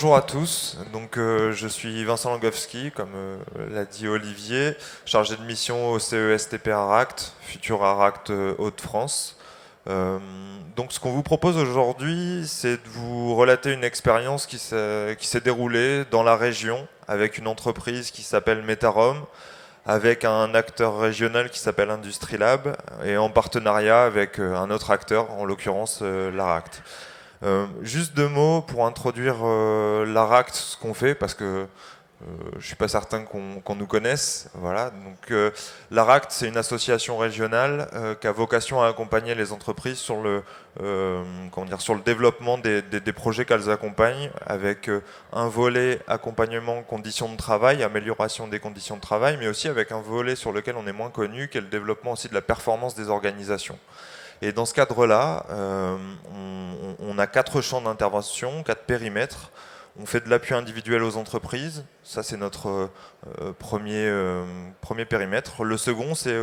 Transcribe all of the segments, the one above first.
Bonjour à tous, donc je suis Vincent Langowski, comme l'a dit Olivier, chargé de mission au CESTP Aract, futur Aract Hauts-de-France. Donc ce qu'on vous propose aujourd'hui, c'est de vous relater une expérience qui s'est déroulée dans la région avec une entreprise qui s'appelle Metarom, avec un acteur régional qui s'appelle Industrilab et en partenariat avec un autre acteur, en l'occurrence l'Aract. Juste deux mots pour introduire l'Aract, ce qu'on fait, parce que je ne suis pas certain qu'on nous connaisse. Voilà. Donc, l'Aract, c'est une association régionale qui a vocation à accompagner les entreprises sur sur le développement des projets qu'elles accompagnent, avec un volet accompagnement conditions de travail, amélioration des conditions de travail, mais aussi avec un volet sur lequel on est moins connu, qui est le développement aussi de la performance des organisations. Et dans ce cadre-là, on a 4 champs d'intervention, 4 périmètres. On fait de l'appui individuel aux entreprises, ça c'est notre premier périmètre. Le second, c'est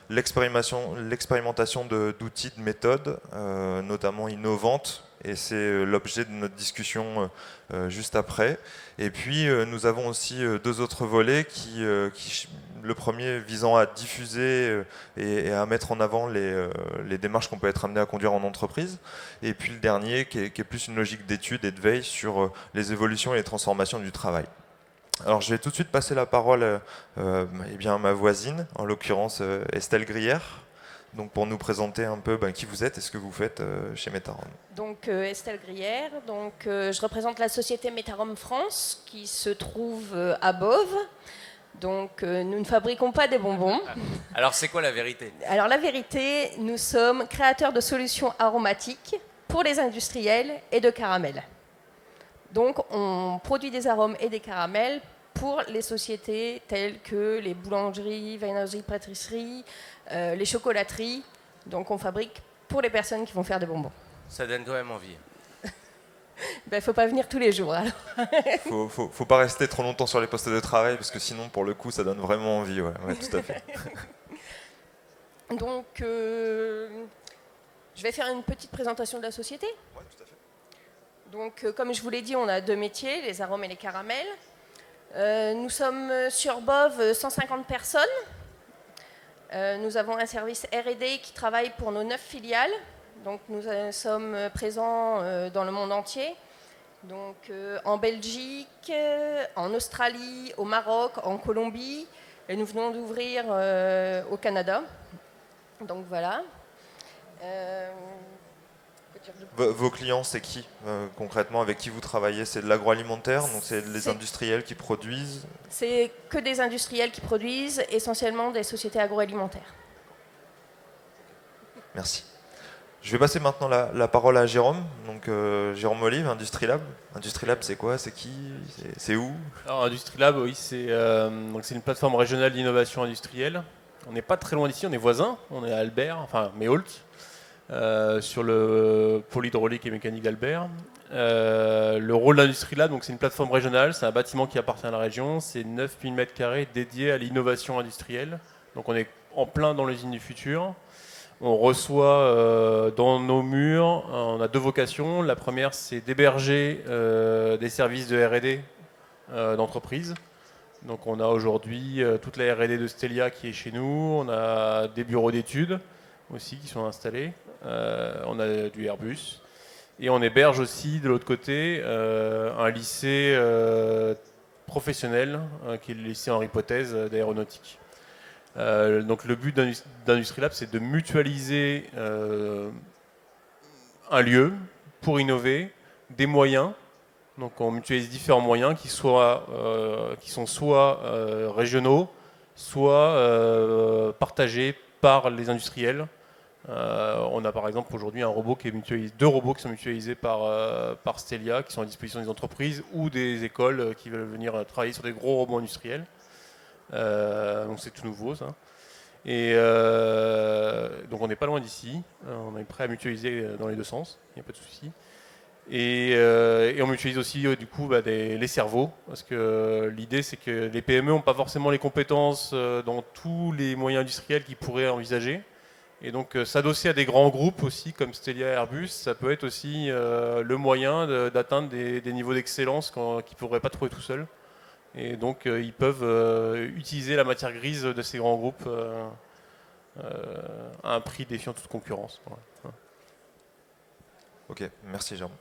l'expérimentation d'outils, de méthodes, notamment innovantes, et c'est l'objet de notre discussion juste après. Et puis nous avons aussi 2 autres volets le premier visant à diffuser et à mettre en avant les démarches qu'on peut être amené à conduire en entreprise, et puis le dernier qui est plus une logique d'étude et de veille sur les évolutions et les transformations du travail. Alors je vais tout de suite passer la parole à ma voisine, en l'occurrence Estelle Grière, donc pour nous présenter un peu qui vous êtes et ce que vous faites chez Metarom. Donc Estelle Grière, je représente la société Metarom France qui se trouve à Beauve. Donc nous ne fabriquons pas des bonbons. Alors c'est quoi la vérité? Alors la vérité, nous sommes créateurs de solutions aromatiques pour les industriels et de caramels. Donc on produit des arômes et des caramels pour les sociétés telles que les boulangeries, viennoiseries, pâtisseries, les chocolateries. Donc on fabrique pour les personnes qui vont faire des bonbons. Ça donne quand même envie. Ben, faut pas venir tous les jours. Alors. Faut pas rester trop longtemps sur les postes de travail parce que sinon, pour le coup, ça donne vraiment envie. Ouais, tout à fait. Donc, je vais faire une petite présentation de la société. Ouais, tout à fait. Donc, comme je vous l'ai dit, on a 2 métiers, les arômes et les caramels. Nous sommes sur Beauve 150 personnes. Nous avons un service R&D qui travaille pour nos 9 filiales. Donc nous sommes présents dans le monde entier, donc en Belgique, en Australie, au Maroc, en Colombie, et nous venons d'ouvrir au Canada. Donc voilà. Vos clients, c'est qui concrètement, avec qui vous travaillez? C'est de l'agroalimentaire, donc c'est les industriels qui produisent? C'est que des industriels qui produisent, essentiellement des sociétés agroalimentaires. Merci. Je vais passer maintenant la parole à Jérôme, donc Jérôme Olive, Industrilab. Industrilab, c'est quoi? C'est qui? C'est où? Alors Industrilab, oui, c'est une plateforme régionale d'innovation industrielle. On n'est pas très loin d'ici, on est voisins, on est à Albert, enfin Méault, sur le pôle hydraulique et mécanique d'Albert. Le rôle d'Industrilab, donc c'est une plateforme régionale, c'est un bâtiment qui appartient à la région, c'est 9000 m² dédiés à l'innovation industrielle. Donc on est en plein dans l'usine du futur. On reçoit dans nos murs, on a 2 vocations. La première, c'est d'héberger des services de R&D d'entreprise. Donc on a aujourd'hui toute la R&D de Stelia qui est chez nous. On a des bureaux d'études aussi qui sont installés. On a du Airbus. Et on héberge aussi, de l'autre côté, un lycée professionnel, qui est le lycée Henri Potez d'aéronautique. Donc le but d'Industrilab, c'est de mutualiser un lieu pour innover, des moyens. Donc on mutualise différents moyens qui sont soit régionaux, soit partagés par les industriels. On a par exemple aujourd'hui un robot qui est mutualisé, 2 robots qui sont mutualisés par Stelia, qui sont à disposition des entreprises ou des écoles qui veulent venir travailler sur des gros robots industriels. Donc c'est tout nouveau ça. Et donc on n'est pas loin d'ici, on est prêt à mutualiser dans les 2 sens, il n'y a pas de souci. Et on mutualise aussi du coup les cerveaux, parce que l'idée c'est que les PME n'ont pas forcément les compétences dans tous les moyens industriels qu'ils pourraient envisager. Et donc s'adosser à des grands groupes aussi, comme Stelia et Airbus, ça peut être aussi le moyen d'atteindre des niveaux d'excellence qu'ils ne pourraient pas trouver tout seuls. Et donc ils peuvent utiliser la matière grise de ces grands groupes à un prix défiant toute concurrence. Voilà. Ok, merci Jérôme.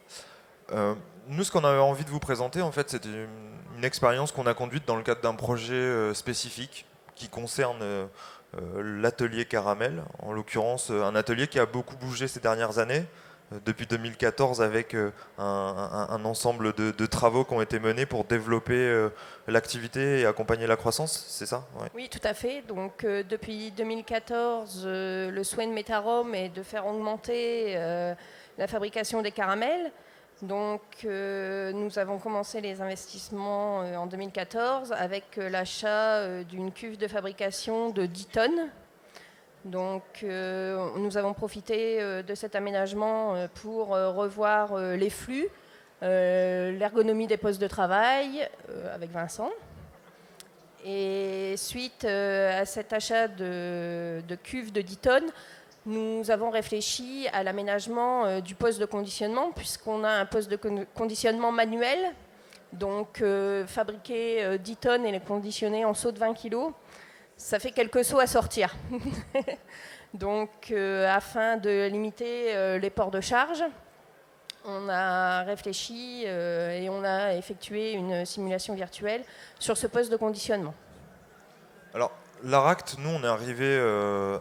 Nous, ce qu'on avait envie de vous présenter, en fait, c'était une expérience qu'on a conduite dans le cadre d'un projet spécifique qui concerne l'atelier Caramel, en l'occurrence un atelier qui a beaucoup bougé ces dernières années, depuis 2014 avec un ensemble de travaux qui ont été menés pour développer l'activité et accompagner la croissance, c'est ça? Ouais. Oui, tout à fait. Donc, depuis 2014, le souhait de Métarom est de faire augmenter la fabrication des caramels. Donc, nous avons commencé les investissements en 2014 avec l'achat d'une cuve de fabrication de 10 tonnes. Donc, nous avons profité de cet aménagement pour revoir les flux, l'ergonomie des postes de travail avec Vincent. Et suite à cet achat de cuves de 10 tonnes, nous avons réfléchi à l'aménagement du poste de conditionnement, puisqu'on a un poste de conditionnement manuel, donc fabriquer 10 tonnes et les conditionner en seau de 20 kg, ça fait quelques seaux à sortir. Donc, afin de limiter les ports de charge, on a réfléchi et on a effectué une simulation virtuelle sur ce poste de conditionnement. Alors, l'ARACT, nous, on est arrivé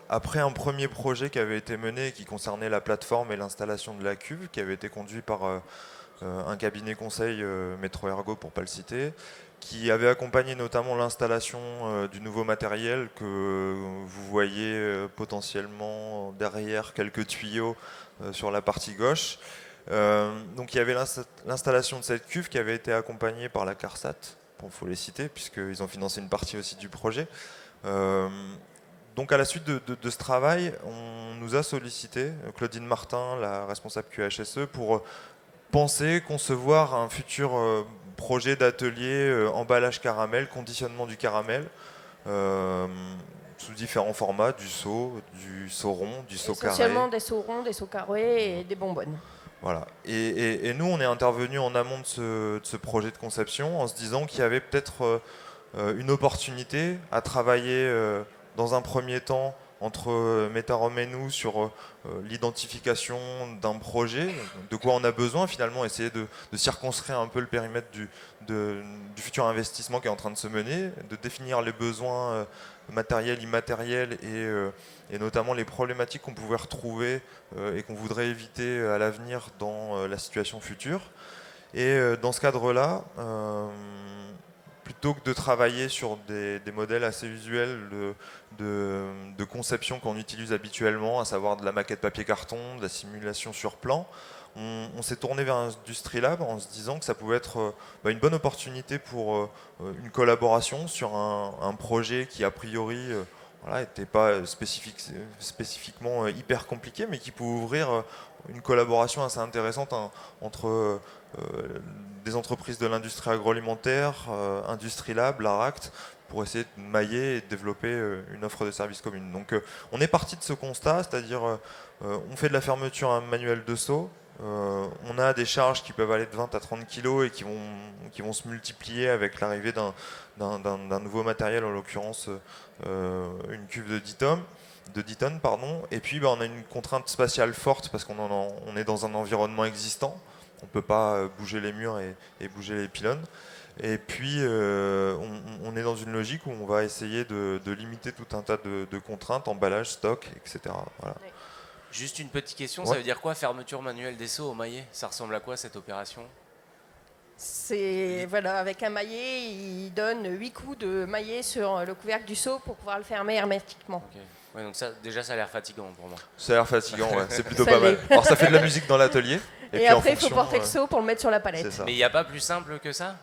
après un premier projet qui avait été mené qui concernait la plateforme et l'installation de la cuve, qui avait été conduit par un cabinet conseil, Métro Ergo pour ne pas le citer, qui avait accompagné notamment l'installation du nouveau matériel que vous voyez potentiellement derrière quelques tuyaux sur la partie gauche. Donc il y avait l'installation de cette cuve qui avait été accompagnée par la CARSAT, il faut les citer puisqu'ils ont financé une partie aussi du projet. Donc à la suite de ce travail, on nous a sollicité, Claudine Martin, la responsable QHSE, pour penser, concevoir un futur projet d'atelier emballage caramel, conditionnement du caramel, sous différents formats, du seau rond, du seau carré. Essentiellement des seaux ronds, des seaux carrés et des bonbonnes. Voilà. Et nous, on est intervenu en amont de ce projet de conception en se disant qu'il y avait peut-être une opportunité à travailler dans un premier temps entre Métarom et nous sur l'identification d'un projet, de quoi on a besoin finalement, essayer de circonscrire un peu le périmètre du futur investissement qui est en train de se mener, de définir les besoins matériels, immatériels et notamment les problématiques qu'on pouvait retrouver et qu'on voudrait éviter à l'avenir dans la situation future. Et dans ce cadre-là, plutôt que de travailler sur des modèles assez usuels de conception qu'on utilise habituellement, à savoir de la maquette papier-carton, de la simulation sur plan, on s'est tourné vers Industrilab en se disant que ça pouvait être une bonne opportunité pour une collaboration sur un projet qui a priori n'était pas spécifiquement hyper compliqué, mais qui pouvait ouvrir une collaboration assez intéressante entre des entreprises de l'industrie agroalimentaire, Industrilab, l'ARACT, pour essayer de mailler et de développer une offre de services commune. Donc on est parti de ce constat, c'est-à-dire on fait de la fermeture manuelle de seau, on a des charges qui peuvent aller de 20 à 30 kg et qui vont se multiplier avec l'arrivée d'un nouveau matériel, en l'occurrence une cuve de 10 tonnes. Et puis on a une contrainte spatiale forte parce qu'on est dans un environnement existant. On ne peut pas bouger les murs et bouger les pylônes. Et puis, on est dans une logique où on va essayer de limiter tout un tas de contraintes, emballage, stock, etc. Voilà. Oui. Juste une petite question, Ouais. ça veut dire quoi fermeture manuelle des seaux au maillet? Ça ressemble à quoi cette opération? C'est avec un maillet, il donne 8 coups de maillet sur le couvercle du seau pour pouvoir le fermer hermétiquement. Okay. Ouais, donc ça a l'air fatigant pour moi. Ça a l'air fatigant, ouais. C'est plutôt Ça pas mal. l'est. Alors ça fait de la musique dans l'atelier. Et puis, en après, il faut fonction, porter le seau pour le mettre sur la palette. C'est ça. Mais il n'y a pas plus simple que ça?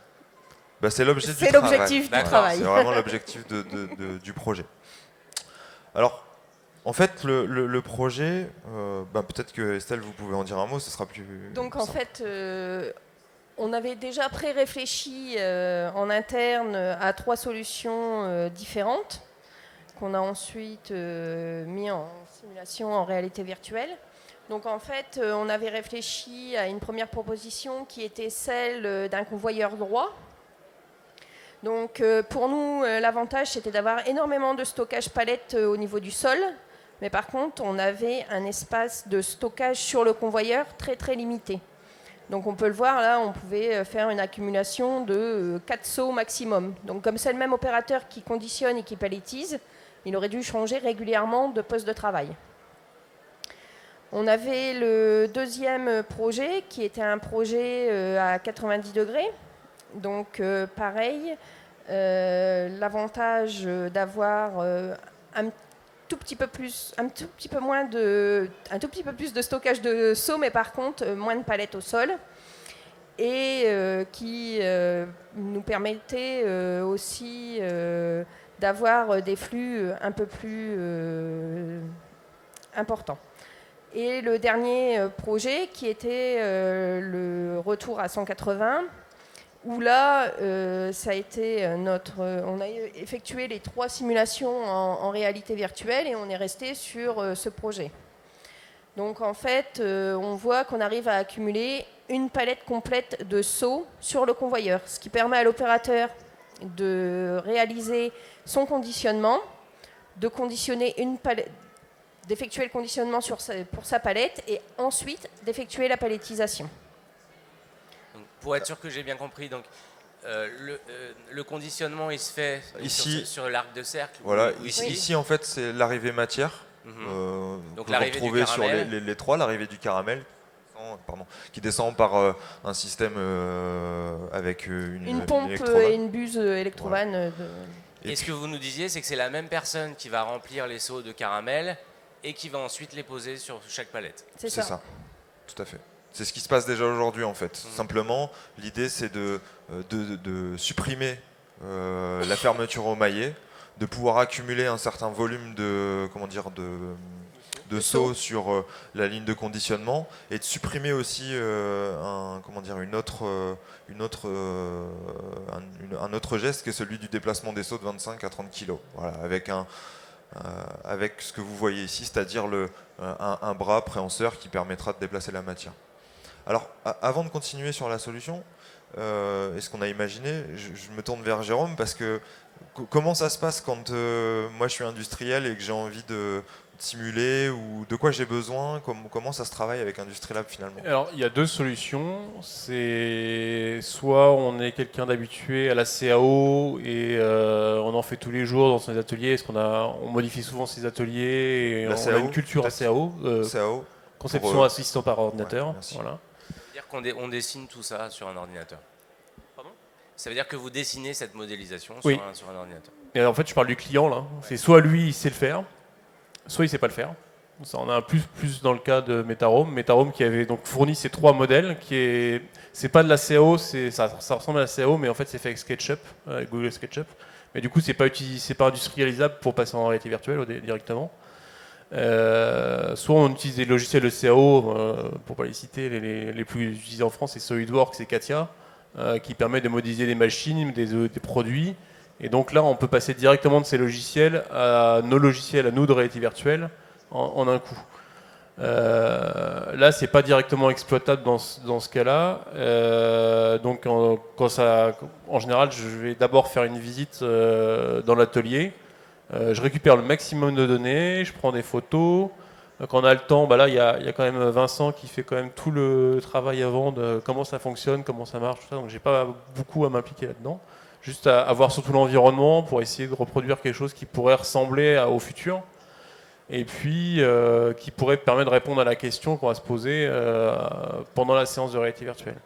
C'est l'objectif C'est du travail. l'objectif du D'accord. travail. C'est vraiment l'objectif du projet. Alors, en fait, le projet, peut-être que Estelle, vous pouvez en dire un mot, ce sera plus Donc en simple. fait, on avait déjà pré-réfléchi en interne à 3 solutions différentes qu'on a ensuite mis en simulation en réalité virtuelle. Donc en fait, on avait réfléchi à une première proposition qui était celle d'un convoyeur droit. Donc pour nous, l'avantage c'était d'avoir énormément de stockage palette au niveau du sol, mais par contre, on avait un espace de stockage sur le convoyeur très très limité. Donc on peut le voir là, on pouvait faire une accumulation de 4 seaux maximum. Donc comme c'est le même opérateur qui conditionne et qui paletise, il aurait dû changer régulièrement de poste de travail. On avait le deuxième projet qui était un projet à 90 degrés. Donc pareil, l'avantage d'avoir un tout petit peu plus de stockage de seaux, mais par contre moins de palettes au sol, et qui nous permettait aussi d'avoir des flux un peu plus importants. Et le dernier projet qui était le retour à 180, où là, ça a été on a effectué les 3 simulations en réalité virtuelle et on est resté sur ce projet. Donc en fait, on voit qu'on arrive à accumuler une palette complète de seaux sur le convoyeur, ce qui permet à l'opérateur de réaliser son conditionnement, de conditionner une palette, d'effectuer le conditionnement pour sa palette et ensuite d'effectuer la palettisation. Donc, pour être sûr que j'ai bien compris, donc, le conditionnement il se fait Ici, sur l'arc de cercle. Voilà, ou ici en fait c'est l'arrivée matière. Donc vous l'arrivée du retrouvez sur caramel. les 3, l'arrivée du caramel qui descend par un système avec une pompe électrovanne. Et une buse électrovanne. Voilà. Et ce que vous nous disiez, c'est que c'est la même personne qui va remplir les seaux de caramel et qui va ensuite les poser sur chaque palette. C'est ça. Tout à fait. C'est ce qui se passe déjà aujourd'hui en fait. Simplement, l'idée c'est de supprimer la fermeture au maillet, de pouvoir accumuler un certain volume de seaux sur la ligne de conditionnement et de supprimer aussi un autre geste qui est celui du déplacement des seaux de 25 à 30 kg. Voilà, avec ce que vous voyez ici, c'est-à-dire un bras préhenseur qui permettra de déplacer la matière. Alors, avant de continuer sur la solution, et ce qu'on a imaginé, je me tourne vers Jérôme parce que comment ça se passe quand moi je suis industriel et que j'ai envie de simuler ou de quoi j'ai besoin, comment ça se travaille avec Industrilab finalement? Alors, il y a 2 solutions. C'est soit on est quelqu'un d'habitué à la CAO et on en fait tous les jours dans ses ateliers, parce on modifie souvent ses ateliers et on a une culture à CAO. CAO Conception assistant par ordinateur. Ouais, voilà. Ça veut dire qu'on dessine tout ça sur un ordinateur. Pardon ? Ça veut dire que vous dessinez cette modélisation sur un ordinateur. Et en fait, je parle du client là. C'est soit lui, il sait le faire, soit il sait pas le faire. Ça en a un plus dans le cas de Metarome. Metarome qui avait donc fourni ces 3 modèles, c'est pas de la CAO, ça ressemble à la CAO, mais en fait c'est fait avec SketchUp, avec Google SketchUp. Mais du coup, c'est pas industrialisable pour passer en réalité virtuelle directement. Soit on utilise des logiciels de CAO, pour pas les citer, les plus utilisés en France, c'est SolidWorks et Katia, qui permet de modéliser des machines, des produits. Et donc là, on peut passer directement de ces logiciels à nos logiciels, à nous de réalité virtuelle, en un coup. Là, c'est pas directement exploitable dans ce cas-là. Donc, en général, je vais d'abord faire une visite dans l'atelier. Je récupère le maximum de données, je prends des photos. Quand on a le temps, là, il y a quand même Vincent qui fait quand même tout le travail avant de comment ça fonctionne, comment ça marche, tout ça. Donc, j'ai pas beaucoup à m'impliquer là-dedans. Juste à voir surtout l'environnement pour essayer de reproduire quelque chose qui pourrait ressembler au futur. Et puis qui pourrait permettre de répondre à la question qu'on va se poser pendant la séance de réalité virtuelle.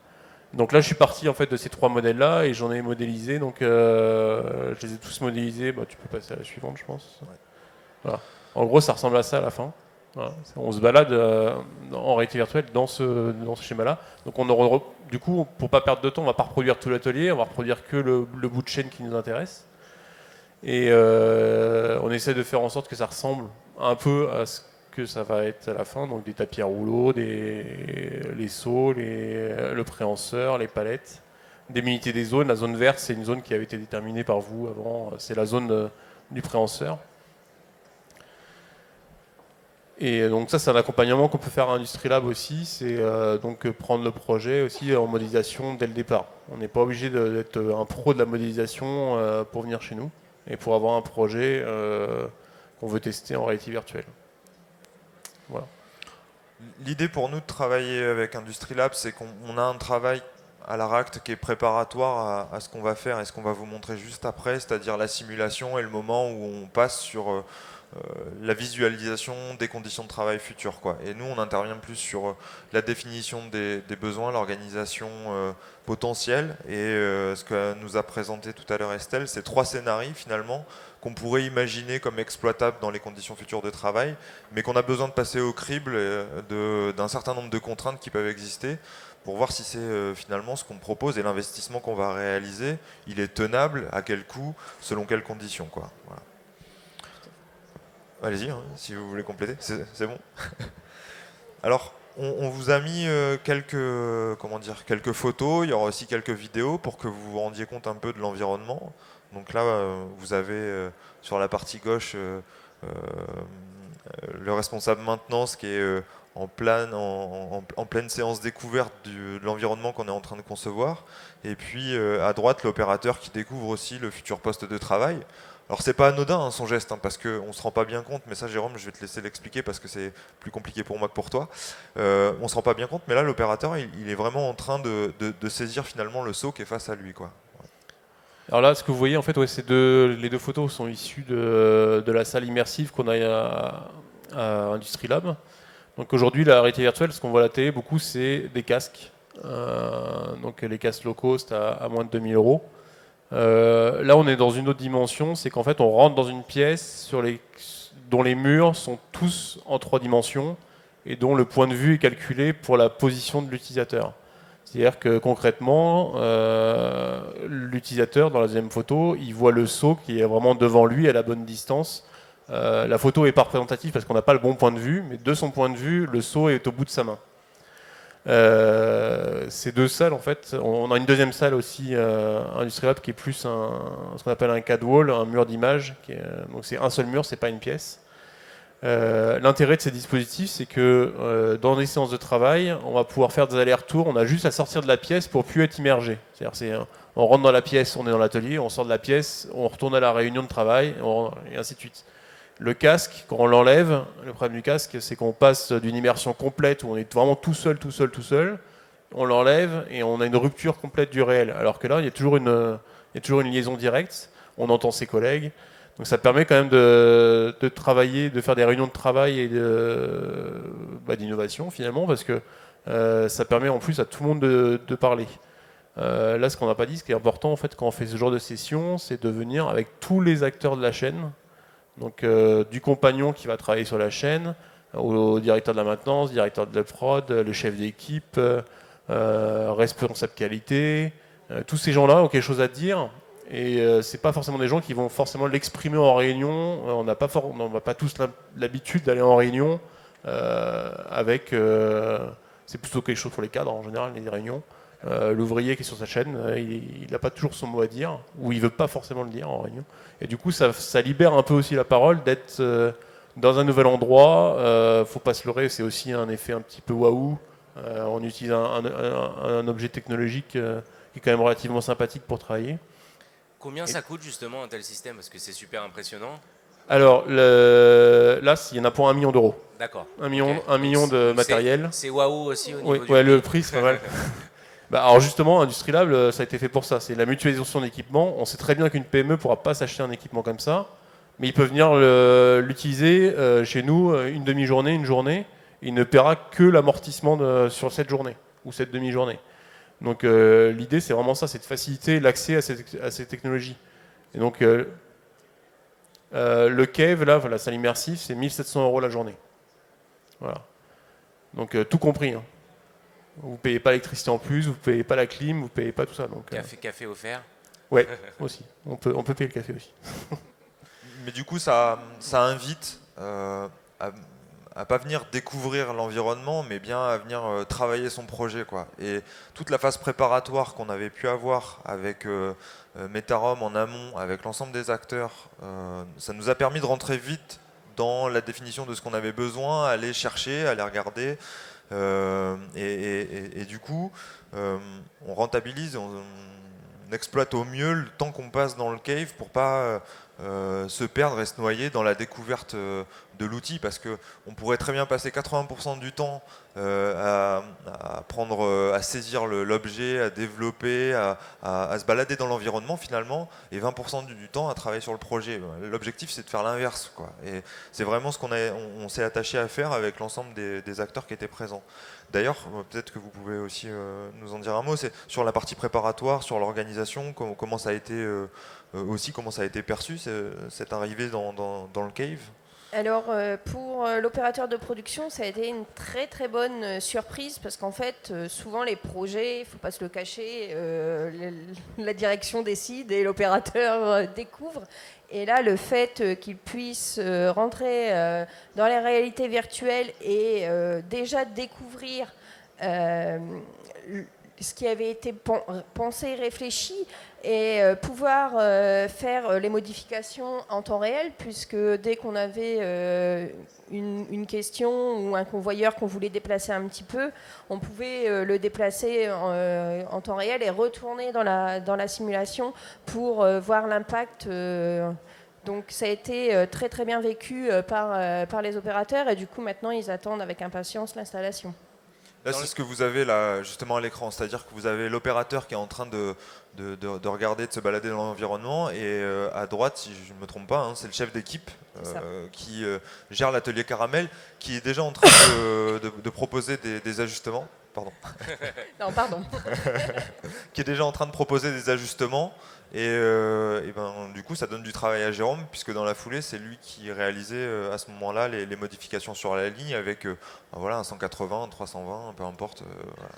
Donc là, je suis parti en fait de ces 3 modèles-là et j'en ai modélisé. Donc je les ai tous modélisés. Tu peux passer à la suivante, je pense. Ouais. Voilà. En gros, ça ressemble à ça à la fin. Voilà. On se balade en réalité virtuelle dans ce schéma-là. Donc du coup, pour pas perdre de temps, on va pas reproduire tout l'atelier. On va reproduire que le bout de chaîne qui nous intéresse. Et on essaie de faire en sorte que ça ressemble un peu à ce que ça va être à la fin, donc des tapis à rouleaux, les seaux, le préhenseur, les palettes, délimiter des zones. La zone verte, c'est une zone qui avait été déterminée par vous avant, c'est la zone du préhenseur. Et donc ça, c'est un accompagnement qu'on peut faire à Industrie Lab aussi, c'est donc prendre le projet aussi en modélisation dès le départ. On n'est pas obligé d'être un pro de la modélisation pour venir chez nous et pour avoir un projet qu'on veut tester en réalité virtuelle. Voilà. L'idée pour nous de travailler avec Industrie Lab, c'est qu'on a un travail à l'ARACT qui est préparatoire à ce qu'on va faire et ce qu'on va vous montrer juste après, c'est-à-dire la simulation et le moment où on passe sur la visualisation des conditions de travail futures, quoi. Et nous, on intervient plus sur la définition des besoins, l'organisation potentielle, et ce que nous a présenté tout à l'heure Estelle, c'est 3 scénarios finalement qu'on pourrait imaginer comme exploitables dans les conditions futures de travail, mais qu'on a besoin de passer au crible d'un certain nombre de contraintes qui peuvent exister pour voir si c'est finalement ce qu'on propose et l'investissement qu'on va réaliser, il est tenable, à quel coût, selon quelles conditions, quoi. Voilà. Allez-y, hein, si vous voulez compléter, c'est bon. Alors, on vous a mis quelques photos, il y aura aussi quelques vidéos pour que vous vous rendiez compte un peu de l'environnement. Donc là, vous avez sur la partie gauche le responsable maintenance qui est en pleine séance découverte de l'environnement qu'on est en train de concevoir. Et puis à droite, l'opérateur qui découvre aussi le futur poste de travail. Alors c'est pas anodin son geste, parce qu'on se rend pas bien compte, mais ça Jérôme, je vais te laisser l'expliquer parce que c'est plus compliqué pour moi que pour toi. On se rend pas bien compte, mais là l'opérateur il est vraiment en train de saisir finalement le seau qui est face à lui, quoi. Alors là, ce que vous voyez, en fait, les 2 photos sont issues de la salle immersive qu'on a à Industrie Lab. Donc aujourd'hui, la réalité virtuelle, ce qu'on voit à la télé beaucoup, c'est des casques. Donc les casques low cost à moins de 2000 €. Là, on est dans une autre dimension, c'est qu'en fait, on rentre dans une pièce dont les murs sont tous en 3 dimensions et dont le point de vue est calculé pour la position de l'utilisateur. C'est-à-dire que concrètement, l'utilisateur, dans la deuxième photo, il voit le seau qui est vraiment devant lui à la bonne distance. La photo n'est pas représentative parce qu'on n'a pas le bon point de vue, mais de son point de vue, le seau est au bout de sa main. Ces 2 salles, en fait, on a une deuxième salle aussi, Industrie Lab, qui est plus ce qu'on appelle un CAD wall, un mur d'image. Donc c'est un seul mur, c'est pas une pièce. L'intérêt de ces dispositifs, c'est que dans des séances de travail, on va pouvoir faire des allers-retours, on a juste à sortir de la pièce pour plus être immergé. C'est-à-dire, on rentre dans la pièce, on est dans l'atelier, on sort de la pièce, on retourne à la réunion de travail, et ainsi de suite. Le casque, quand on l'enlève, le problème du casque, c'est qu'on passe d'une immersion complète où on est vraiment tout seul, on l'enlève et on a une rupture complète du réel. Alors que là, il y a toujours une liaison directe, on entend ses collègues. Donc ça permet quand même de travailler, de faire des réunions de travail et d'innovation finalement, parce que ça permet en plus à tout le monde de parler. Là, ce qu'on n'a pas dit, ce qui est important en fait quand on fait ce genre de session, c'est de venir avec tous les acteurs de la chaîne, donc du compagnon qui va travailler sur la chaîne, au directeur de la maintenance, directeur de la prod, le chef d'équipe, responsable qualité, tous ces gens-là ont quelque chose à dire. Et c'est pas forcément des gens qui vont forcément l'exprimer en réunion. On n'a pas tous l'habitude d'aller en réunion avec. C'est plutôt quelque chose pour les cadres en général, les réunions. L'ouvrier qui est sur sa chaîne, il n'a pas toujours son mot à dire, ou il veut pas forcément le dire en réunion. Et du coup, ça libère un peu aussi la parole d'être dans un nouvel endroit. Faut pas se leurrer, c'est aussi un effet un petit peu waouh. On utilise un objet technologique qui est quand même relativement sympathique pour travailler. Combien ça coûte justement un tel système? Parce que c'est super impressionnant. Alors là, il y en a pour 1 million d'euros. D'accord. 1 million de matériel. C'est waouh aussi au niveau Oui, du ouais, prix. le prix, c'est pas mal. Alors justement, Industrie Lab, ça a été fait pour ça. C'est la mutualisation d'équipements. On sait très bien qu'une PME ne pourra pas s'acheter un équipement comme ça, mais il peut venir l'utiliser chez nous une demi-journée, une journée. Il ne paiera que l'amortissement sur cette journée ou cette demi-journée. Donc l'idée, c'est vraiment ça, c'est de faciliter l'accès à ces technologies. Et donc le CAVE, là, la salle immersive, c'est 1 700 € la journée. Voilà. Donc tout compris. Hein. Vous ne payez pas l'électricité en plus, vous ne payez pas la clim, vous ne payez pas tout ça. Donc, Café offert. Ouais, aussi. On peut payer le café aussi. Mais du coup, ça invite à pas venir découvrir l'environnement, mais bien à venir travailler son projet, quoi. Et toute la phase préparatoire qu'on avait pu avoir avec Metarom en amont, avec l'ensemble des acteurs, ça nous a permis de rentrer vite dans la définition de ce qu'on avait besoin, aller chercher, aller regarder. Et du coup, on rentabilise, on exploite au mieux le temps qu'on passe dans le cave pour pas se perdre et se noyer dans la découverte de l'outil, parce qu'on pourrait très bien passer 80% du temps à saisir l'objet, à développer, à se balader dans l'environnement finalement, et 20% du temps à travailler sur le projet. L'objectif, c'est de faire l'inverse, quoi. Et c'est vraiment ce on s'est attaché à faire avec l'ensemble des acteurs qui étaient présents. D'ailleurs, peut-être que vous pouvez aussi nous en dire un mot, c'est sur la partie préparatoire, sur l'organisation, comment ça a été comment ça a été perçu, cette arrivée dans le cave. Alors pour l'opérateur de production, ça a été une très très bonne surprise parce qu'en fait, souvent les projets, il ne faut pas se le cacher, la direction décide et l'opérateur découvre. Et là, le fait qu'il puisse rentrer dans les réalités virtuelles et déjà découvrir ce qui avait été pensé, réfléchi, et pouvoir faire les modifications en temps réel, puisque dès qu'on avait une question ou un convoyeur qu'on voulait déplacer un petit peu, on pouvait le déplacer en temps réel et retourner dans la simulation pour voir l'impact. Donc ça a été très très bien vécu par les opérateurs, et du coup maintenant ils attendent avec impatience l'installation. Là, c'est ce que vous avez là, justement à l'écran, c'est-à-dire que vous avez l'opérateur qui est en train de regarder, de se balader dans l'environnement, et à droite, si je ne me trompe pas, hein, c'est le chef d'équipe qui gère l'atelier Caramel, qui est déjà en train de proposer des ajustements. Pardon. Non, pardon. Qui est déjà en train de proposer des ajustements. Et du coup, ça donne du travail à Jérôme, puisque dans la foulée, c'est lui qui réalisait à ce moment-là les modifications sur la ligne avec un 180, un 320, peu importe. Voilà.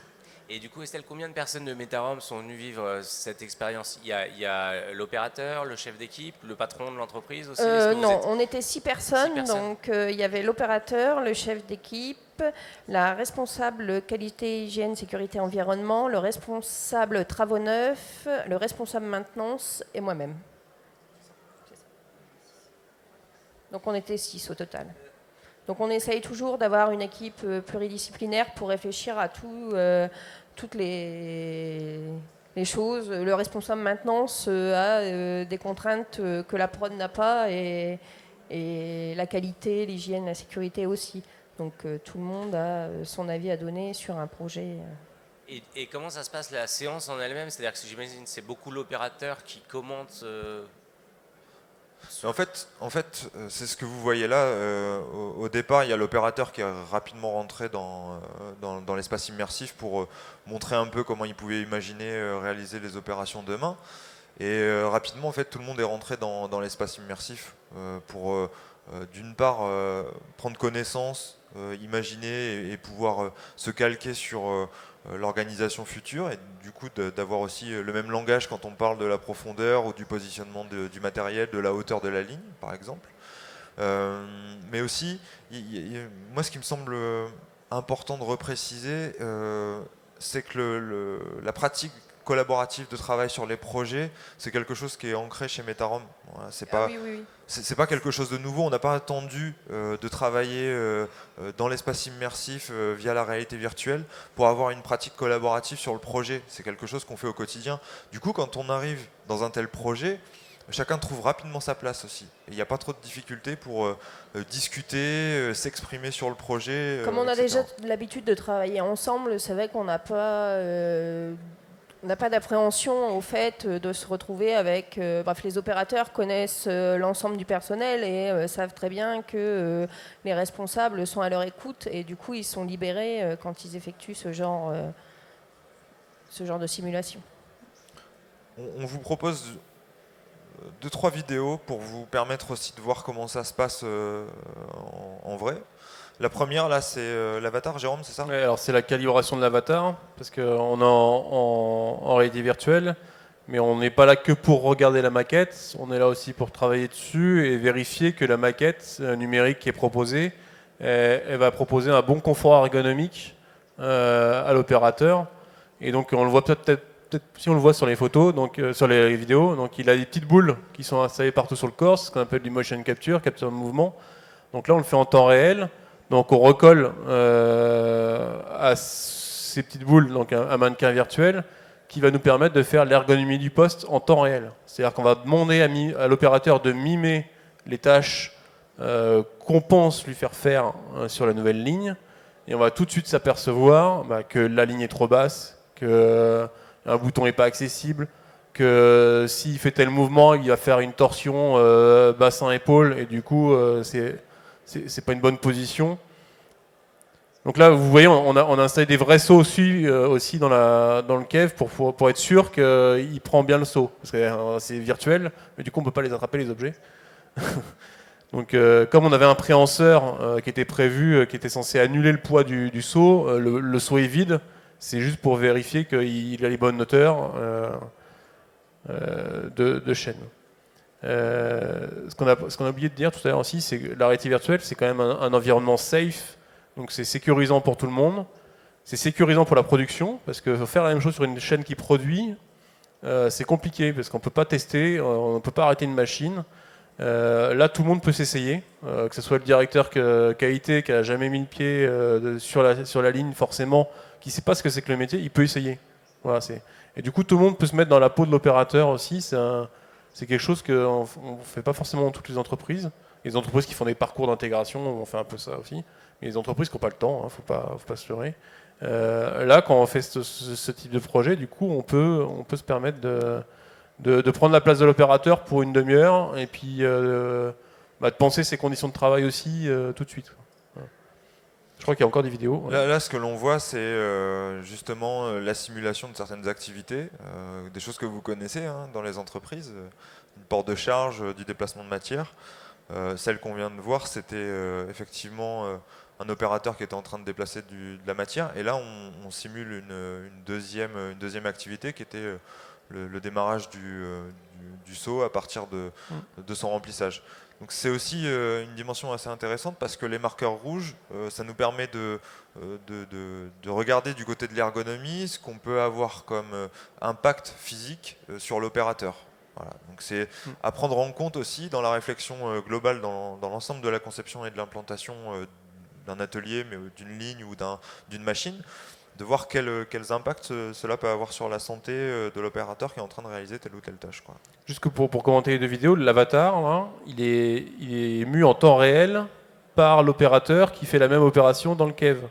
Et du coup, Estelle, combien de personnes de Metarom sont venues vivre cette expérience ? Il y a l'opérateur, le chef d'équipe, le patron de l'entreprise aussi ? Non, on était 6 personnes. Donc il y avait l'opérateur, le chef d'équipe, la responsable qualité, hygiène, sécurité, environnement, le responsable travaux neufs, le responsable maintenance et moi-même. Donc on était 6 au total. Donc on essaye toujours d'avoir une équipe pluridisciplinaire pour réfléchir à toutes les choses. Le responsable maintenance a des contraintes que la prod n'a pas, et la qualité, l'hygiène, la sécurité aussi. Donc tout le monde a son avis à donner sur un projet. Et comment ça se passe la séance en elle-même ? C'est-à-dire que j'imagine que c'est beaucoup l'opérateur qui commente. En fait, c'est ce que vous voyez là. Au départ, il y a l'opérateur qui est rapidement rentré dans l'espace immersif pour montrer un peu comment il pouvait imaginer réaliser les opérations demain. Et rapidement, en fait, tout le monde est rentré dans l'espace immersif pour, d'une part, prendre connaissance, imaginer et pouvoir se calquer sur l'organisation future, et du coup d'avoir aussi le même langage quand on parle de la profondeur ou du positionnement du matériel, de la hauteur de la ligne par exemple. Mais aussi, moi ce qui me semble important de repréciser, c'est que la pratique collaborative de travail sur les projets, c'est quelque chose qui est ancré chez Metarom. Voilà, c'est pas quelque chose de nouveau. On n'a pas attendu de travailler dans l'espace immersif via la réalité virtuelle pour avoir une pratique collaborative sur le projet. C'est quelque chose qu'on fait au quotidien. Du coup, quand on arrive dans un tel projet, chacun trouve rapidement sa place aussi. Il n'y a pas trop de difficultés pour discuter, s'exprimer sur le projet. Comme on a etc. déjà l'habitude de travailler ensemble, c'est vrai qu'on n'a pas... On n'a pas d'appréhension au fait de se retrouver avec... les opérateurs connaissent l'ensemble du personnel et savent très bien que les responsables sont à leur écoute, et du coup ils sont libérés quand ils effectuent ce genre de simulation. On vous propose 2-3 vidéos pour vous permettre aussi de voir comment ça se passe en vrai. La première, là, c'est l'avatar, Jérôme, c'est ça ? Ouais, alors c'est la calibration de l'avatar, parce qu'on est en réalité virtuelle, mais on n'est pas là que pour regarder la maquette, on est là aussi pour travailler dessus et vérifier que la maquette numérique qui est proposée, elle va proposer un bon confort ergonomique à l'opérateur. Et donc on le voit peut-être si on le voit sur les photos, donc sur les vidéos, donc il a des petites boules qui sont installées partout sur le corps, ce qu'on appelle du motion capture de mouvement. Donc là, on le fait en temps réel. Donc on recolle à ces petites boules donc un mannequin virtuel qui va nous permettre de faire l'ergonomie du poste en temps réel. C'est-à-dire qu'on va demander à l'opérateur de mimer les tâches qu'on pense lui faire faire sur la nouvelle ligne, et on va tout de suite s'apercevoir que la ligne est trop basse, qu'un bouton n'est pas accessible, que s'il fait tel mouvement, il va faire une torsion bassin-épaule, et du coup, c'est pas une bonne position. Donc là, vous voyez, on a installé des vrais sauts aussi dans le kev pour être sûr qu'il prend bien le saut. Parce que c'est virtuel, mais du coup, on ne peut pas les attraper, les objets. Donc, comme on avait un préhenseur qui était prévu, qui était censé annuler le poids du saut, le saut est vide. C'est juste pour vérifier qu'il a les bonnes hauteurs de chaîne. Ce qu'on a oublié de dire tout à l'heure aussi, c'est que la réalité virtuelle, c'est quand même un environnement safe. Donc c'est sécurisant pour tout le monde. C'est sécurisant pour la production, parce que faire la même chose sur une chaîne qui produit, c'est compliqué, parce qu'on ne peut pas tester, on ne peut pas arrêter une machine. Là, tout le monde peut s'essayer, que ce soit le directeur qualité qui n'a jamais mis le pied sur la ligne, forcément, qui ne sait pas ce que c'est que le métier, il peut essayer. Voilà, et du coup, tout le monde peut se mettre dans la peau de l'opérateur aussi. C'est quelque chose qu'on ne fait pas forcément dans toutes les entreprises. Les entreprises qui font des parcours d'intégration, on fait un peu ça aussi. Mais les entreprises qui n'ont pas le temps, faut pas se leurrer. Là, quand on fait ce type de projet, du coup, on peut se permettre de prendre la place de l'opérateur pour une demi-heure et puis de penser ses conditions de travail aussi tout de suite. Voilà. Je crois qu'il y a encore des vidéos. Là, ce que l'on voit, c'est justement la simulation de certaines activités, des choses que vous connaissez dans les entreprises, du port de charge, du déplacement de matière. Celle qu'on vient de voir, c'était effectivement un opérateur qui était en train de déplacer de la matière. Et là, on simule une deuxième activité qui était le démarrage du saut à partir de son remplissage. Donc c'est aussi une dimension assez intéressante parce que les marqueurs rouges, ça nous permet de regarder du côté de l'ergonomie ce qu'on peut avoir comme impact physique sur l'opérateur. Voilà. Donc c'est à prendre en compte aussi dans la réflexion globale dans l'ensemble de la conception et de l'implantation d'un atelier, mais d'une ligne ou d'une machine, de voir quels impacts cela peut avoir sur la santé de l'opérateur qui est en train de réaliser telle ou telle tâche, quoi. Juste que pour commenter les deux vidéos, l'avatar, là, il est mu en temps réel par l'opérateur qui fait la même opération dans le kev.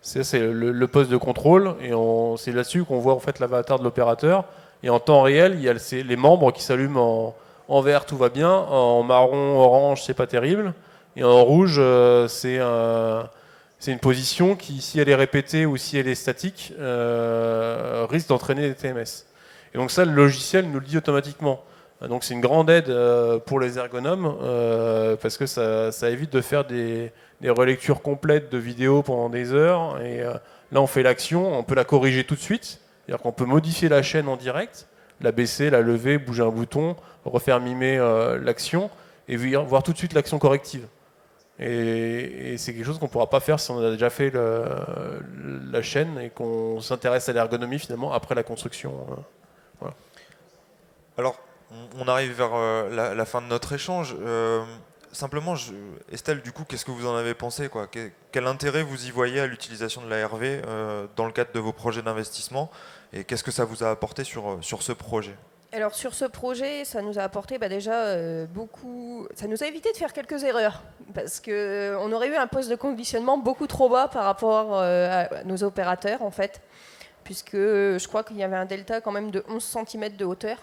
C'est le poste de contrôle, et c'est là-dessus qu'on voit en fait l'avatar de l'opérateur. Et en temps réel, il y a les membres qui s'allument en vert, tout va bien, en marron, orange, c'est pas terrible, et en rouge, c'est une position qui, si elle est répétée ou si elle est statique, risque d'entraîner des TMS. Et donc ça, le logiciel nous le dit automatiquement. Donc c'est une grande aide pour les ergonomes, parce que ça évite de faire des relectures complètes de vidéos pendant des heures. Et là, on fait l'action, on peut la corriger tout de suite. C'est-à-dire qu'on peut modifier la chaîne en direct, la baisser, la lever, bouger un bouton, refaire mimer l'action, et voir tout de suite l'action corrective. Et c'est quelque chose qu'on ne pourra pas faire si on a déjà fait la chaîne et qu'on s'intéresse à l'ergonomie finalement après la construction. Voilà. Alors, on arrive vers la fin de notre échange. Simplement, Estelle, du coup, qu'est-ce que vous en avez pensé, quoi ? Quel intérêt vous y voyez à l'utilisation de l'ARV dans le cadre de vos projets d'investissement ? Et qu'est-ce que ça vous a apporté sur ce projet ? Alors sur ce projet, ça nous a apporté déjà beaucoup... Ça nous a évité de faire quelques erreurs, parce qu'on aurait eu un poste de conditionnement beaucoup trop bas par rapport à nos opérateurs, en fait, puisque je crois qu'il y avait un delta quand même de 11 cm de hauteur.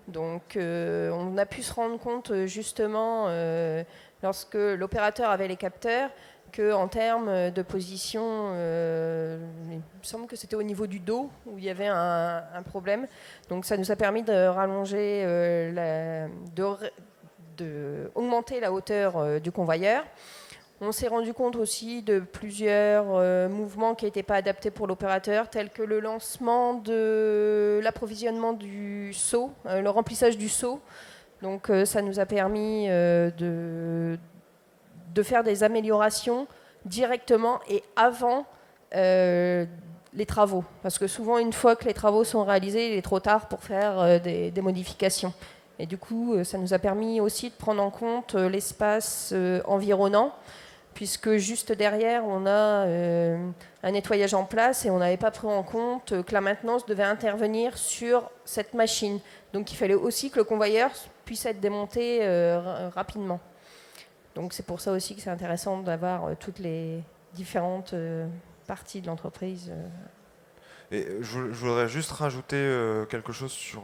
Donc on a pu se rendre compte justement, lorsque l'opérateur avait les capteurs, qu'en termes de position, il me semble que c'était au niveau du dos où il y avait un problème. Donc ça nous a permis de rallonger, augmenter la hauteur du convoyeur. On s'est rendu compte aussi de plusieurs mouvements qui n'étaient pas adaptés pour l'opérateur, tels que le lancement de l'approvisionnement du seau, le remplissage du seau. Donc ça nous a permis de faire des améliorations directement et avant les travaux. Parce que souvent, une fois que les travaux sont réalisés, il est trop tard pour faire des modifications. Et du coup, ça nous a permis aussi de prendre en compte l'espace environnant, puisque juste derrière, on a un nettoyage en place et on n'avait pas pris en compte que la maintenance devait intervenir sur cette machine. Donc il fallait aussi que le convoyeur puisse être démonté rapidement. Donc c'est pour ça aussi que c'est intéressant d'avoir toutes les différentes parties de l'entreprise. Et je voudrais juste rajouter quelque chose sur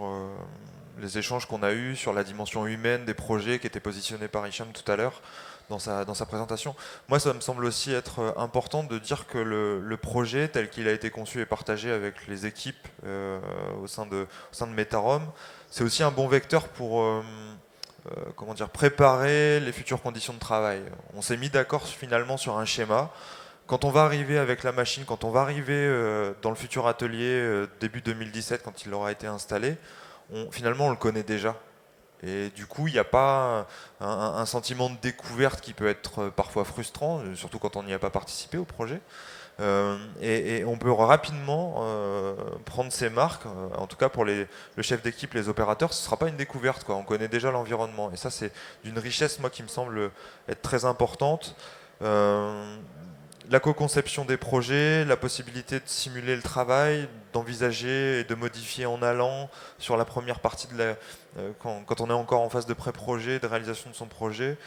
les échanges qu'on a eus, sur la dimension humaine des projets qui étaient positionnés par Hicham tout à l'heure dans sa présentation. Moi, ça me semble aussi être important de dire que le projet tel qu'il a été conçu et partagé avec les équipes au sein de Metarom, c'est aussi un bon vecteur pour préparer les futures conditions de travail. On s'est mis d'accord finalement sur un schéma. Quand on va arriver avec la machine, quand on va arriver dans le futur atelier début 2017, quand il aura été installé, finalement on le connaît déjà. Et du coup, il n'y a pas un sentiment de découverte qui peut être parfois frustrant, surtout quand on n'y a pas participé au projet. Et on peut rapidement prendre ses marques, en tout cas pour le chef d'équipe, les opérateurs, ce ne sera pas une découverte, quoi. On connaît déjà l'environnement. Et ça, c'est d'une richesse, moi, qui me semble être très importante. La co-conception des projets, la possibilité de simuler le travail, d'envisager et de modifier en allant sur la première partie quand on est encore en phase de pré-projet, de réalisation de son projet.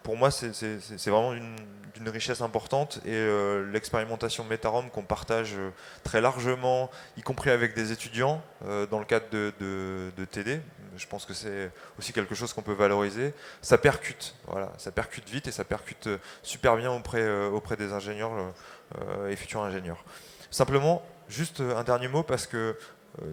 Pour moi, c'est vraiment d'une richesse importante et l'expérimentation Metarom qu'on partage très largement, y compris avec des étudiants dans le cadre de TD, je pense que c'est aussi quelque chose qu'on peut valoriser. Ça percute, voilà, ça percute vite et ça percute super bien auprès des ingénieurs et futurs ingénieurs. Simplement, juste un dernier mot parce que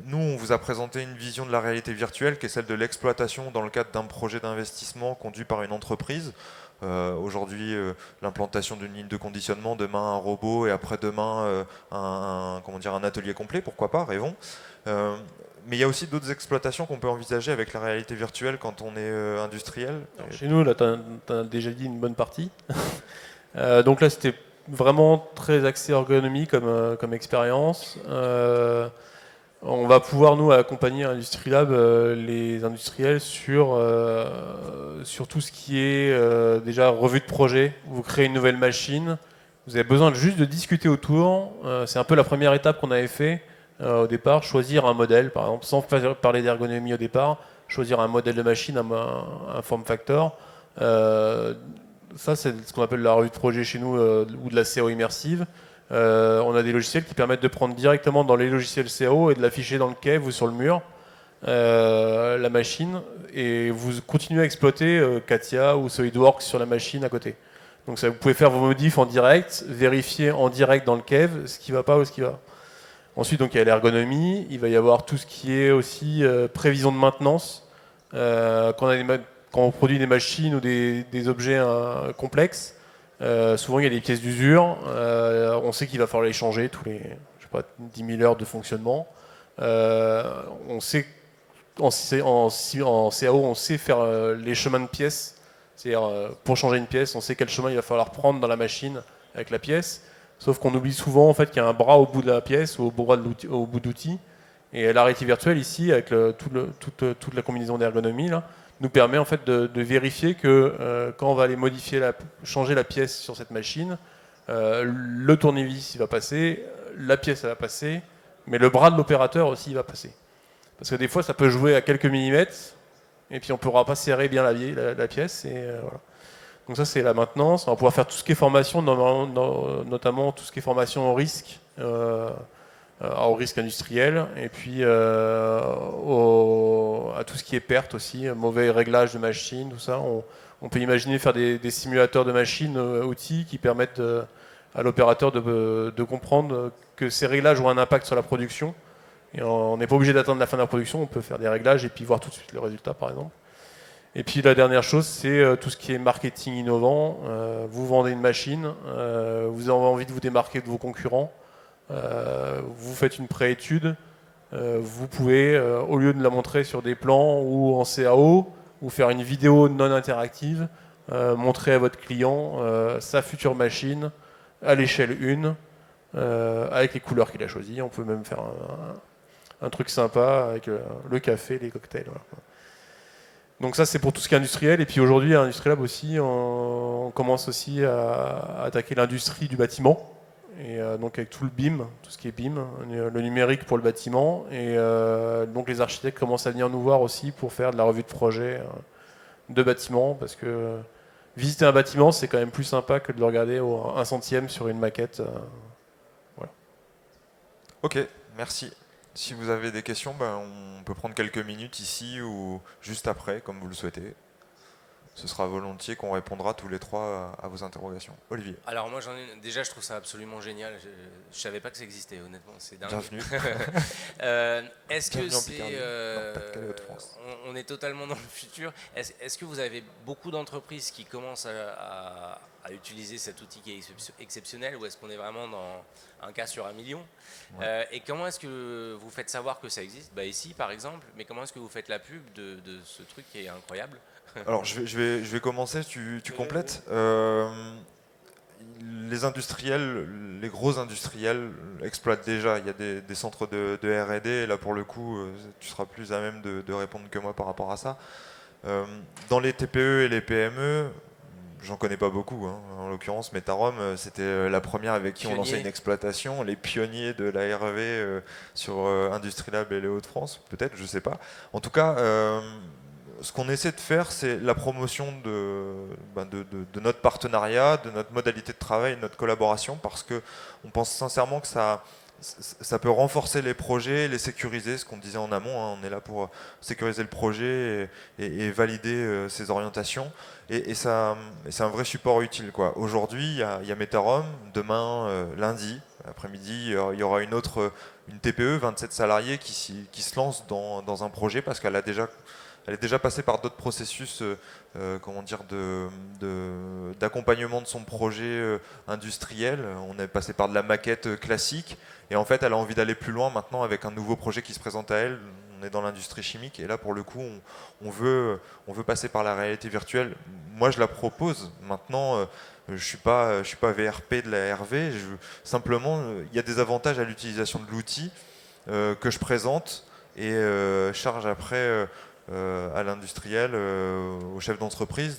nous, on vous a présenté une vision de la réalité virtuelle qui est celle de l'exploitation dans le cadre d'un projet d'investissement conduit par une entreprise. Aujourd'hui, l'implantation d'une ligne de conditionnement, demain un robot et après-demain un atelier complet, pourquoi pas, rêvons. Mais il y a aussi d'autres exploitations qu'on peut envisager avec la réalité virtuelle quand on est industriel. Alors, chez nous, là, tu as déjà dit une bonne partie. Donc là, c'était vraiment très axé ergonomie comme expérience. On va pouvoir, nous, accompagner à Industrie Lab les industriels sur tout ce qui est déjà revue de projet. Vous créez une nouvelle machine, vous avez besoin juste de discuter autour. C'est un peu la première étape qu'on avait fait au départ, choisir un modèle, par exemple, sans parler d'ergonomie au départ, choisir un modèle de machine, un form factor. Ça, c'est ce qu'on appelle la revue de projet chez nous ou de la CO immersive. On a des logiciels qui permettent de prendre directement dans les logiciels CO et de l'afficher dans le cave ou sur le mur la machine et vous continuez à exploiter Katia ou SolidWorks sur la machine à côté. Donc ça, vous pouvez faire vos modifs en direct, vérifier en direct dans le cave ce qui va pas ou ce qui va. Ensuite, donc, il y a l'ergonomie, il va y avoir tout ce qui est aussi prévision de maintenance. Quand on produit des machines ou des objets complexes, souvent il y a des pièces d'usure, on sait qu'il va falloir les changer tous les 10 000 heures de fonctionnement. On sait en CAO, on sait faire les chemins de pièces, c'est-à-dire pour changer une pièce, on sait quel chemin il va falloir prendre dans la machine avec la pièce, sauf qu'on oublie souvent en fait, qu'il y a un bras au bout de la pièce ou au bout d'outil. Et la réalité virtuelle ici, avec toute la combinaison d'ergonomie, là, nous permet en fait de vérifier que quand on va aller changer la pièce sur cette machine, le tournevis il va passer, la pièce elle va passer, mais le bras de l'opérateur aussi il va passer. Parce que des fois ça peut jouer à quelques millimètres, et puis on ne pourra pas serrer bien la pièce. Et, voilà. Donc ça c'est la maintenance. On va pouvoir faire tout ce qui est formation, notamment tout ce qui est formation au risque industriel, et puis à tout ce qui est perte aussi, mauvais réglage de machines, tout ça. On peut imaginer faire des simulateurs de machines outils qui permettent à l'opérateur de comprendre que ces réglages ont un impact sur la production. Et on n'est pas obligé d'attendre la fin de la production, on peut faire des réglages et puis voir tout de suite le résultat par exemple. Et puis la dernière chose, c'est tout ce qui est marketing innovant. Vous vendez une machine, vous avez envie de vous démarquer de vos concurrents. Vous faites une pré-étude, vous pouvez, au lieu de la montrer sur des plans ou en CAO, ou faire une vidéo non interactive, montrer à votre client sa future machine à l'échelle 1, avec les couleurs qu'il a choisies. On peut même faire un truc sympa avec le café, les cocktails. Voilà. Donc ça c'est pour tout ce qui est industriel. Et puis aujourd'hui à Industrial Lab aussi, on commence aussi à attaquer l'industrie du bâtiment. Et donc avec tout le BIM, tout ce qui est BIM, le numérique pour le bâtiment. Et donc les architectes commencent à venir nous voir aussi pour faire de la revue de projet de bâtiment, parce que visiter un bâtiment c'est quand même plus sympa que de le regarder au 1/100 sur une maquette. Voilà. Ok, merci. Si vous avez des questions, on peut prendre quelques minutes ici ou juste après, comme vous le souhaitez. Ce sera volontiers qu'on répondra tous les trois à vos interrogations. Olivier. Alors moi déjà je trouve ça absolument génial. Je savais pas que ça existait honnêtement, c'est dingue. Bienvenue. Est-ce que Bienvenue en c'est Picardie, dans le Pas-de-Calais, Hauts-de-France. on est totalement dans le futur. Est-ce que vous avez beaucoup d'entreprises qui commencent à utiliser cet outil qui est exceptionnel, ou est-ce qu'on est vraiment dans un cas sur 1 million? Et comment est-ce que vous faites savoir que ça existe? Ici par exemple, mais comment est-ce que vous faites la pub de ce truc qui est incroyable? Alors je vais commencer, tu complètes. Les industriels, les gros industriels exploitent déjà. Il y a des centres de R&D, et là pour le coup, tu seras plus à même de répondre que moi par rapport à ça. Dans les TPE et les PME, j'en connais pas beaucoup. Hein. En l'occurrence, Metarom, c'était la première avec qui on lançait une exploitation, les pionniers de la R&V sur Industrial Lab et les Hauts-de-France, peut-être, je sais pas. En tout cas, ce qu'on essaie de faire, c'est la promotion de notre partenariat, de notre modalité de travail, de notre collaboration, parce qu'on pense sincèrement que ça peut renforcer les projets, les sécuriser, ce qu'on disait en amont. Hein, on est là pour sécuriser le projet et valider ses orientations. Et c'est un vrai support utile, quoi. Aujourd'hui, il y a Metarom. Demain, lundi, après-midi, il y aura une TPE, 27 salariés, qui se lance dans un projet parce qu'elle est déjà passée par d'autres processus d'accompagnement de son projet industriel. On est passé par de la maquette classique et en fait elle a envie d'aller plus loin maintenant avec un nouveau projet qui se présente à elle. On est dans l'industrie chimique et là pour le coup on veut passer par la réalité virtuelle. Moi je la propose maintenant. Je suis pas VRP de la RV. Simplement il y a des avantages à l'utilisation de l'outil que je présente et charge après à l'industriel, au chef d'entreprise,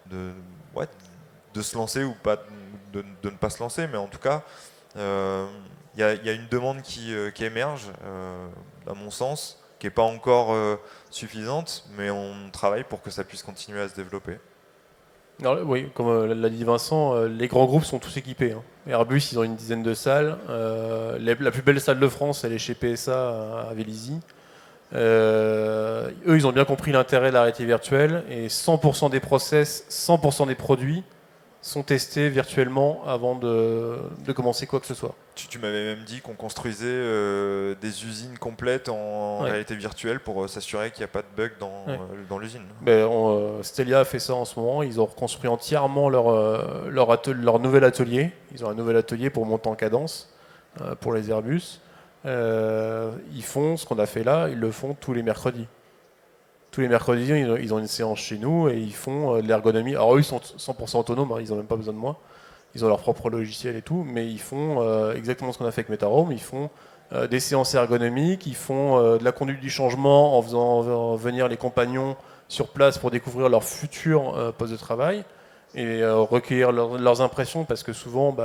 de se lancer ou pas, de ne pas se lancer, mais en tout cas, il y a une demande qui émerge, à mon sens, qui n'est pas encore suffisante, mais on travaille pour que ça puisse continuer à se développer. Alors, oui, comme l'a dit Vincent, les grands groupes sont tous équipés. Hein. Airbus, ils ont une dizaine de salles. La plus belle salle de France, elle est chez PSA à Vélizy. Eux, ils ont bien compris l'intérêt de la réalité virtuelle et 100% des process, 100% des produits sont testés virtuellement avant de commencer quoi que ce soit. Tu m'avais même dit qu'on construisait des usines complètes en réalité virtuelle pour s'assurer qu'il n'y a pas de bug dans l'usine. Stelia a fait ça en ce moment. Ils ont reconstruit entièrement leur nouvel atelier. Ils ont un nouvel atelier pour monter en cadence pour les Airbus. Ils font ce qu'on a fait là, ils le font tous les mercredis. Tous les mercredis, ils ont une séance chez nous et ils font de l'ergonomie. Alors eux, ils sont 100% autonomes, hein, ils n'ont même pas besoin de moi. Ils ont leur propre logiciel et tout, mais ils font exactement ce qu'on a fait avec Metarom. Ils font des séances ergonomiques, ils font de la conduite du changement en faisant venir les compagnons sur place pour découvrir leur futur poste de travail et recueillir leurs impressions, parce que souvent,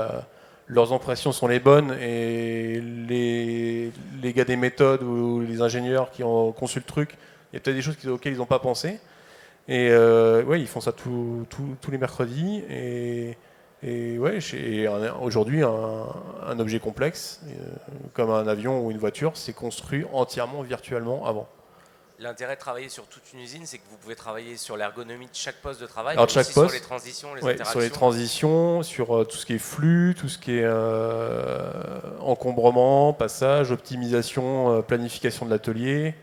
leurs impressions sont les bonnes et les gars des méthodes ou les ingénieurs qui ont conçu le truc, il y a peut-être des choses auxquelles ils n'ont pas pensé. Et ils font ça tous les mercredis. Et aujourd'hui, un objet complexe, comme un avion ou une voiture, c'est construit entièrement virtuellement avant. L'intérêt de travailler sur toute une usine, c'est que vous pouvez travailler sur l'ergonomie de chaque poste de travail, alors, mais aussi sur les transitions, les interactions. Sur les transitions, sur tout ce qui est flux, tout ce qui est encombrement, passage, optimisation, planification de l'atelier.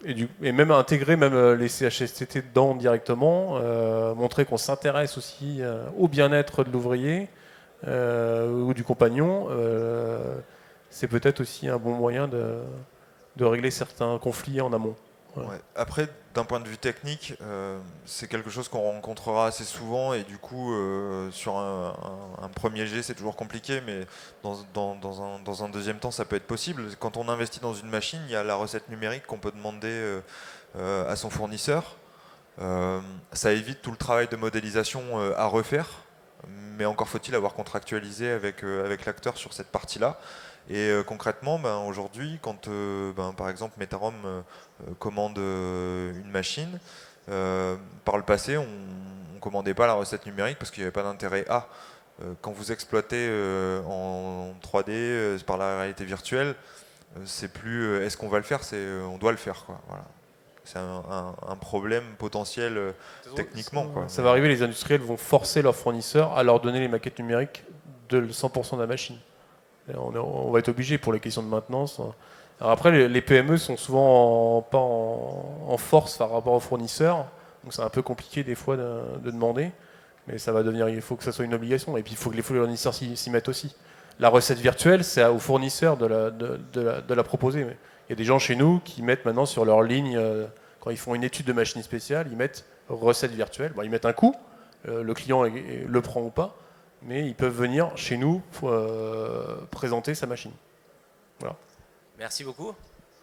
Et même intégrer les CHSCT dedans directement, montrer qu'on s'intéresse aussi au bien-être de l'ouvrier ou du compagnon. C'est peut-être aussi un bon moyen de régler certains conflits en amont. Voilà. Ouais. Après, d'un point de vue technique, c'est quelque chose qu'on rencontrera assez souvent et du coup, sur un premier jet, c'est toujours compliqué, mais dans un deuxième temps, ça peut être possible. Quand on investit dans une machine, il y a la recette numérique qu'on peut demander à son fournisseur. Ça évite tout le travail de modélisation à refaire, mais encore faut-il avoir contractualisé avec l'acteur sur cette partie-là. Et concrètement, aujourd'hui, quand par exemple Metarom commande une machine, par le passé, on ne commandait pas la recette numérique parce qu'il n'y avait pas d'intérêt à. Quand vous exploitez en 3D par la réalité virtuelle, c'est plus est-ce qu'on va le faire, c'est on doit le faire, quoi. Voilà. C'est un problème potentiel techniquement, quoi. Ça va arriver, les industriels vont forcer leurs fournisseurs à leur donner les maquettes numériques de 100% de la machine. Et on va être obligé pour les questions de maintenance. Alors après, les PME sont souvent pas en force par rapport aux fournisseurs, donc c'est un peu compliqué des fois de demander, mais ça va devenir, il faut que ça soit une obligation, et puis il faut que les fournisseurs s'y mettent aussi. La recette virtuelle, c'est aux fournisseurs de la proposer. Mais il y a des gens chez nous qui mettent maintenant sur leur ligne, quand ils font une étude de machine spéciale, ils mettent recette virtuelle. Bon, ils mettent un coût, le client le prend ou pas, mais ils peuvent venir chez nous pour présenter sa machine. Voilà. Merci beaucoup.